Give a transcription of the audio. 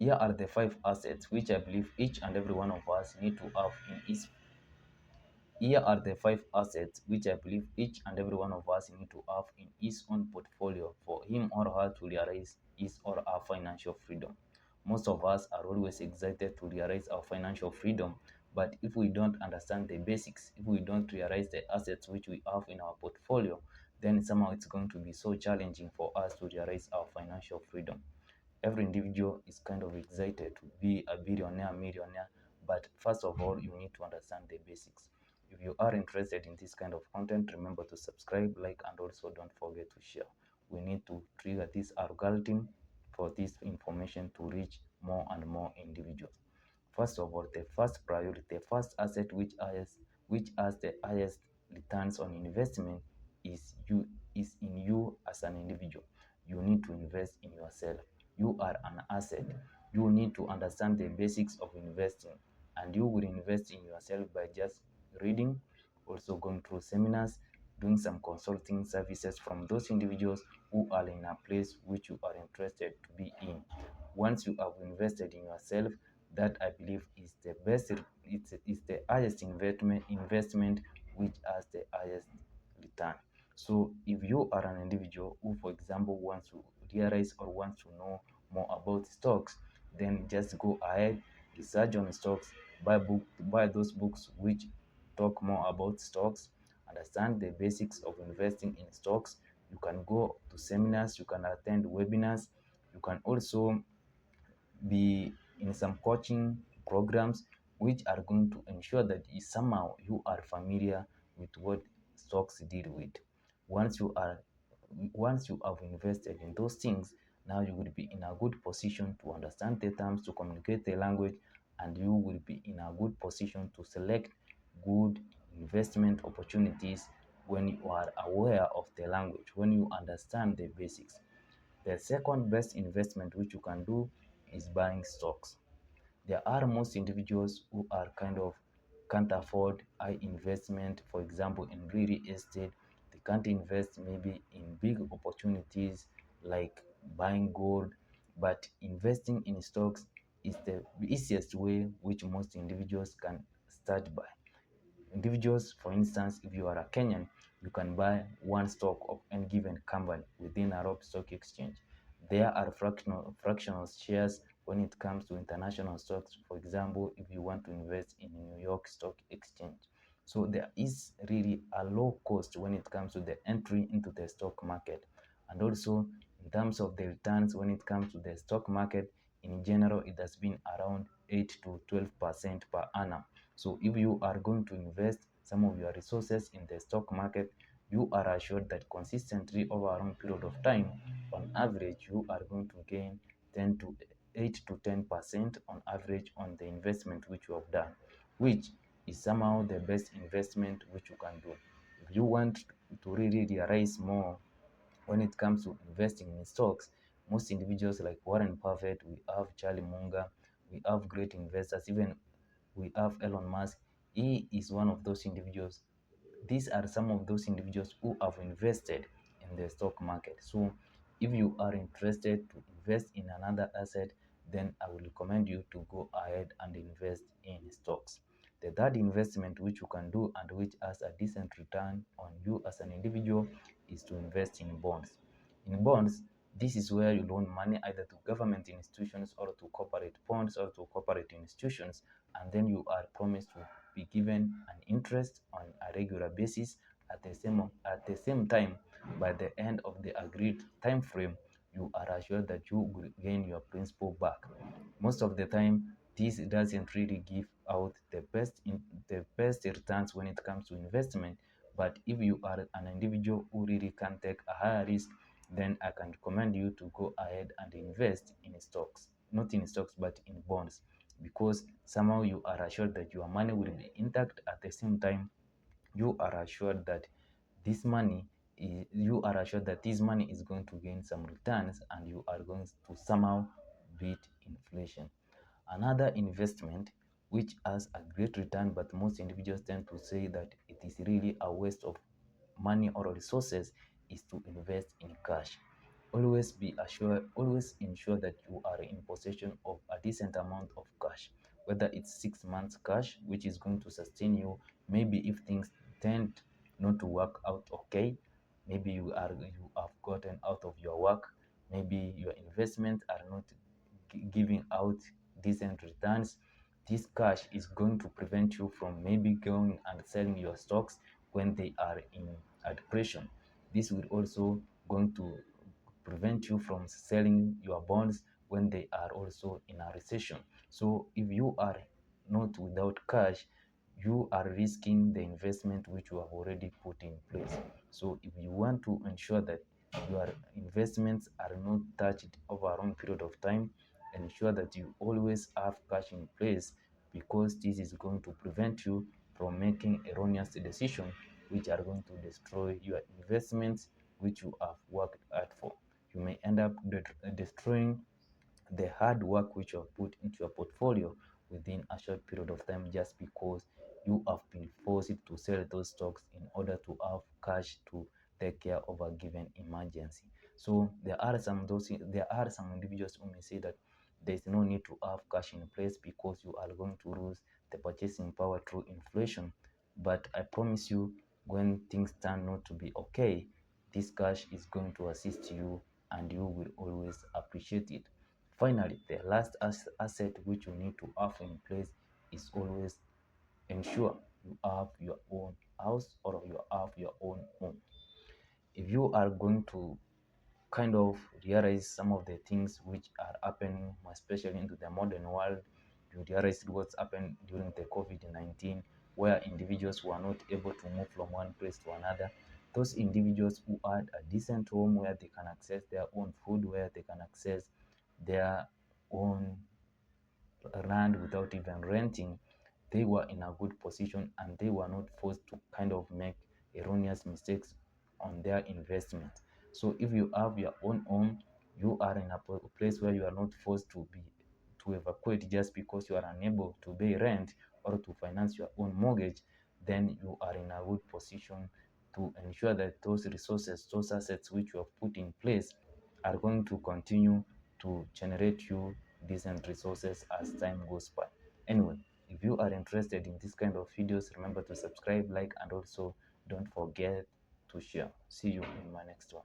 Here are the 5 assets which I believe each and every one of us need to have in his Here are the 5 assets which I believe each and every one of us need to have in his own portfolio for him or her to realize his or her financial freedom. Most of us are always excited to realize our financial freedom, but if we don't understand the basics, if we don't realize the assets which we have in our portfolio, then somehow it's going to be so challenging for us to realize our financial freedom. Every individual is kind of excited to be a billionaire, millionaire, but first of all, you need to understand the basics. If you are interested in this kind of content, remember to subscribe, like, and also don't forget to share. We need to trigger this algorithm for this information to reach more and more individuals. First of all, the first priority, the first asset which has the highest returns on investment is in you as an individual. You need to invest in yourself. You are an asset. You need to understand the basics of investing, and you will invest in yourself by just reading, also going through seminars, doing some consulting services from those individuals who are in a place which you are interested to be in. Once you have invested in yourself, that I believe is the best, it's the highest investment which has the highest return. So if you are an individual who, for example, wants to realize or wants to know more about stocks, then just go ahead, research on stocks, buy those books which talk more about stocks, understand the basics of investing in stocks. You can go to seminars, you can attend webinars, you can also be in some coaching programs which are going to ensure that somehow you are familiar with what stocks deal with. Once you are once you have invested in those things, now you will be in a good position to understand the terms, to communicate the language, and you will be in a good position to select good investment opportunities when you are aware of the language, when you understand the basics. The second best investment which you can do is buying stocks. There are most individuals who are kind of can't afford high investment, for example, in real estate. They can't invest maybe in big opportunities like buying gold, but investing in stocks is the easiest way which most individuals can start by. Individuals, for instance, if you are a Kenyan, you can buy one stock of any given company within Nairobi Stock Exchange. There are fractional shares when it comes to international stocks. For example, if you want to invest in New York Stock Exchange. So there is really a low cost when it comes to the entry into the stock market. And also in terms of the returns when it comes to the stock market, in general, it has been around 8 to 12% per annum. So if you are going to invest some of your resources in the stock market, you are assured that consistently over a long period of time, on average, you are going to gain 10 to 8 to 10% on average on the investment which you have done, which is somehow the best investment which you can do. If you want to really realize more when it comes to investing in stocks, most individuals like Warren Buffett, we have Charlie Munger, we have great investors, even we have Elon Musk. He is one of those individuals. These are some of those individuals who have invested in the stock market. So if you are interested to invest in another asset, then I will recommend you to go ahead and invest in stocks. The third investment which you can do and which has a decent return on you as an individual is to invest in bonds. In bonds, this is where you loan money either to government institutions or to corporate bonds or to corporate institutions, and then you are promised to be given an interest on a regular basis. At the same time, by the end of the agreed time frame, you are assured that you will gain your principal back. Most of the time, this doesn't really give out the best returns when it comes to investment. But if you are an individual who really can take a higher risk, then I can recommend you to go ahead and invest in stocks, not in stocks but in bonds, because somehow you are assured that your money will be intact. At the same time, you are assured that this money is going to gain some returns, and you are going to somehow beat inflation. Another investment which has a great return, but most individuals tend to say that it is really a waste of money or resources, is to invest in cash. Always ensure that you are in possession of a decent amount of cash, whether it's 6 months cash, which is going to sustain you. Maybe if things tend not to work out okay, maybe you have gotten out of your work, maybe your investments are not giving out decent returns, this cash is going to prevent you from maybe going and selling your stocks when they are in a depression. This will also going to prevent you from selling your bonds when they are also in a recession. So if you are not without cash, you are risking the investment which you have already put in place. So if you want to ensure that your investments are not touched over a long period of time, ensure that you always have cash in place, because this is going to prevent you from making erroneous decisions which are going to destroy your investments which you have worked hard for. You may end up destroying the hard work which you have put into your portfolio within a short period of time, just because you have been forced to sell those stocks in order to have cash to take care of a given emergency. So there are some individuals who may say that there is no need to have cash in place because you are going to lose the purchasing power through inflation. But I promise you, when things turn not to be okay, this cash is going to assist you and you will always appreciate it. Finally, the last asset which you need to have in place is always ensure you have your own house or you have your own home. If you are going to kind of realize some of the things which are happening, especially into the modern world, you realize what's happened during the COVID-19, where individuals were not able to move from one place to another. Those individuals who had a decent home where they can access their own food, where they can access their own land without even renting, they were in a good position and they were not forced to kind of make erroneous mistakes on their investment. So if you have your own home, you are in a place where you are not forced to evacuate just because you are unable to pay rent or to finance your own mortgage, then you are in a good position to ensure that those resources, those assets which you have put in place are going to continue to generate you decent resources as time goes by. Anyway, if you are interested in this kind of videos, remember to subscribe, like, and also don't forget to share. See you in my next one.